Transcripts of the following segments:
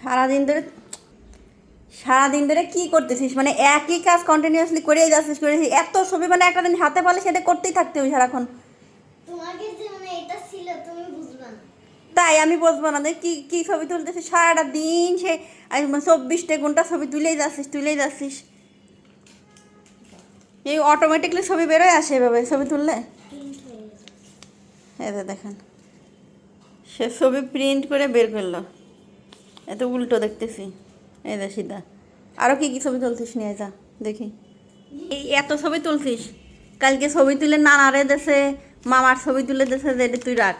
সারাদিন ধরে সারাদিন ধরে কি করতেছিস? মানে একই কাজ কন্টিনিউয়াসলি করেই যাচ্ছিস করেছিস, এত ছবি মানে একটা দিন হাতে পালে সেটা করতেই থাকতে হবে সারাক্ষণ। তোমাকে যে মানে এটা ছিল তুমি বুঝবা না। তাই আমি বুঝবো না যে কি কি ছবি তুলতেছিস সারাটা দিন, সে 24টা ঘন্টা ছবি তুলেই যাচ্ছিস। এই অটোমেটিকলি ছবি বেরোয় আসে এভাবে ছবি তুললে। প্রিন্ট হয়ে গেছে। এই যে দেখেন, সে ছবি প্রিন্ট করে বের করলো, এত উল্টো দেখতেছি। এই যে সিধা আরও কি কি ছবি তুলছিস নিয়ে যা দেখি। এই এত ছবি তুলছিস, কালকে ছবি তুলে নানারে দেশে, মামার ছবি তুলে দেশে, যে এটা তুই রাখ।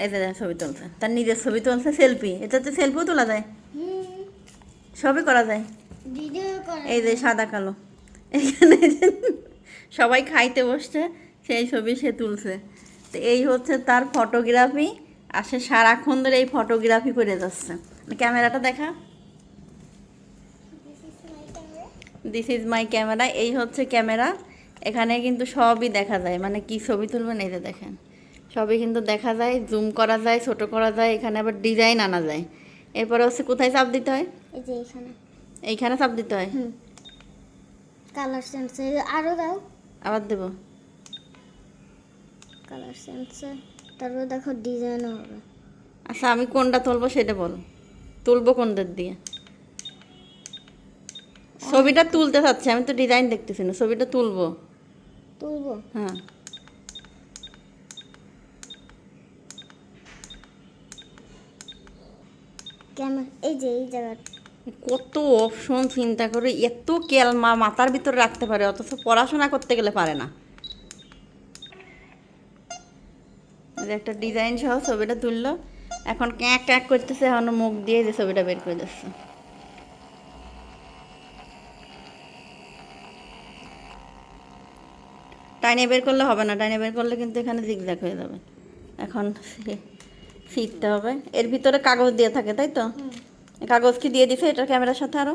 এই যে ছবি তুলছে, তার নিজের ছবি তুলছে সেলফি, এটাতে সেলফিও তোলা যায়, সবই করা যায়। ভিডিও করে এই যে সাদা কালো, এখানে যে সবাই খাইতে বসছে সেই ছবি সে তুলছে। তো এই হচ্ছে তার ফটোগ্রাফি, আর সে সারাক্ষণ ধরে এই ফটোগ্রাফি করে যাচ্ছে। ক্যামেরাটা দেখা, দিস ইজ মাই ক্যামেরা। এই হচ্ছে ক্যামেরা, এখানে কিন্তু সবই দেখা যায়, মানে কি ছবি তুলবেন এই যে দেখেন, সবই কিন্তু দেখা যায়, জুম করা যায়, ছোট করা যায়, এখানে আবার ডিজাইন আনা যায়। এরপরে হচ্ছে কোথায় চাপ দিতে হয়? এই যে এখানে এইখানে চাপ দিতে হয়। কালার সেন্সর আরো দাও, আবার দেবো। কালার সেন্সর, তারপর দেখো ডিজাইনও হবে। আচ্ছা আমি কোনটা তুলবো সেটা বল, তুলবো কোনটার দিয়ে? ছবিটা তুলতে চাচ্ছি আমি, তো ডিজাইন দেখতেছি না, ছবিটা তুলবো। তুলবো হ্যাঁ, ক্যামেরা, এই যে এই জায়গাটা। কত অপশন চিন্তা করে এত কেলমা মাথার ভিতরে রাখতে পারে, অথচ পড়াশোনা করতে গেলে পারে না। এই যে একটা ডিজাইন সহ ছবিটা তুললো, এখন ক্যাঁক ক্যাঁক করতেছে, এখন মুখ দিয়ে যে ছবিটা বের করে দিচ্ছে। টাইনে বের করলে হবে না, টাইনে বের করলে কিন্তু এখানে জিগজ্যাগ হয়ে যাবে। এখন ফিরতে হবে, এর ভিতরে কাগজ দিয়ে থাকে তাই তো? কাগজ কি দিয়ে দিছে এটা ক্যামেরার সাথে আরও?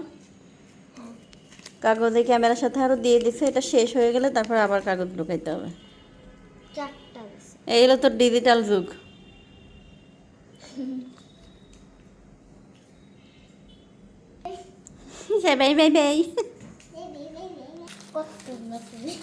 কাগজ এই ক্যামেরার সাথে আরও দিয়ে দিছে, এটা শেষ হয়ে গেলে তারপর আবার কাগজ ঢুকাইতে হবে। চারটা আছে। এই হলো তোর ডিজিটাল যুগ। Bye bye bye. কত সুন্দর তুমি।